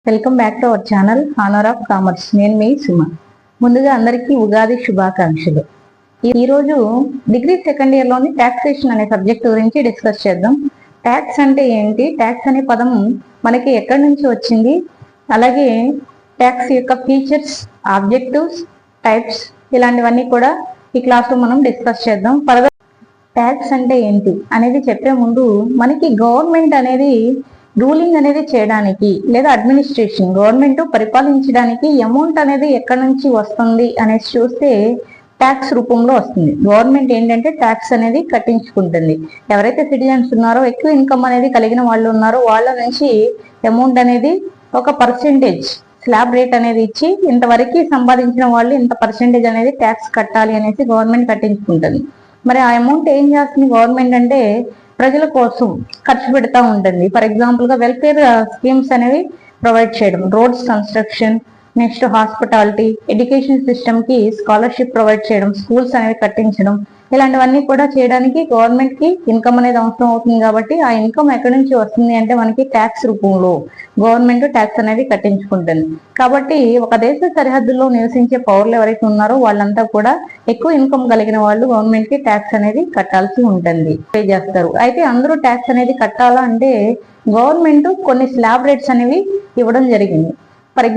Welcome back to our channel honour of commerce. నేను మీ సుమ. ముందుగా అందరికీ ఉగాది శుభాకాంక్షలు. ఈరోజు డిగ్రీ సెకండ్ ఇయర్ లోని టాక్సేషన్ అనే సబ్జెక్ట్ గురించి డిస్కస్ చేద్దాం. ట్యాక్స్ అంటే ఏంటి, ట్యాక్స్ అనే పదం మనకి ఎక్కడి నుంచి వచ్చింది, అలాగే ట్యాక్స్ యొక్క ఫీచర్స్, ఆబ్జెక్టివ్స్, టైప్స్ ఇలాంటివన్నీ కూడా ఈ క్లాస్ లో మనం డిస్కస్ చేద్దాం. ఫర్దర్ ట్యాక్స్ అంటే ఏంటి అనేది చెప్పే ముందు మనకి గవర్నమెంట్ అనేది రూలింగ్ అనేది చేయడానికి లేదా అడ్మినిస్ట్రేషన్ గవర్నమెంట్ పరిపాలించడానికి అమౌంట్ అనేది ఎక్కడి నుంచి వస్తుంది అనేసి చూస్తే ట్యాక్స్ రూపంలో వస్తుంది. గవర్నమెంట్ ఏంటంటే ట్యాక్స్ అనేది కట్టించుకుంటుంది. ఎవరైతే సిటిజన్స్ ఉన్నారో, ఎక్కువ ఇన్కమ్ అనేది కలిగిన వాళ్ళు ఉన్నారో వాళ్ళ నుంచి అమౌంట్ అనేది ఒక పర్సెంటేజ్ స్లాబ్ రేట్ అనేది ఇచ్చి ఇంతవరకు సంపాదించిన వాళ్ళు ఇంత పర్సెంటేజ్ అనేది ట్యాక్స్ కట్టాలి అనేసి గవర్నమెంట్ కట్టించుకుంటుంది. మరి ఆ అమౌంట్ ఏం చేస్తుంది గవర్నమెంట్ అంటే ప్రజల కోసం ఖర్చు పెడతా ఉంటుంది. ఫర్ ఎగ్జాంపుల్ గా వెల్ఫేర్ స్కీమ్స్ అనేవి ప్రొవైడ్ చేయడం, roads construction, next hospitality, education system కి స్కాలర్షిప్ ప్రొవైడ్ చేయడం, స్కూల్స్ అనేవి కట్టించడం, ఇలాంటివన్నీ కూడా చేయడానికి గవర్నమెంట్ కి ఇన్కమ్ అనేది అవసరం అవుతుంది. కాబట్టి ఆ ఇన్కమ్ ఎక్కడి నుంచి వస్తుంది అంటే మనకి ట్యాక్స్ రూపంలో గవర్నమెంట్ ట్యాక్స్ అనేది కట్టించుకుంటుంది. కాబట్టి ఒక దేశ సరిహద్దుల్లో నివసించే పౌరులు ఎవరైతే ఉన్నారో వాళ్ళంతా కూడా ఎక్కువ ఇన్కమ్ కలిగిన వాళ్ళు గవర్నమెంట్ కి ట్యాక్స్ అనేది కట్టాల్సి ఉంటుంది, పే చేస్తారు. అయితే అందరూ ట్యాక్స్ అనేది కట్టాలా అంటే గవర్నమెంట్ కొన్ని స్లాబ్ రేట్స్ అనేవి ఇవ్వడం జరిగింది.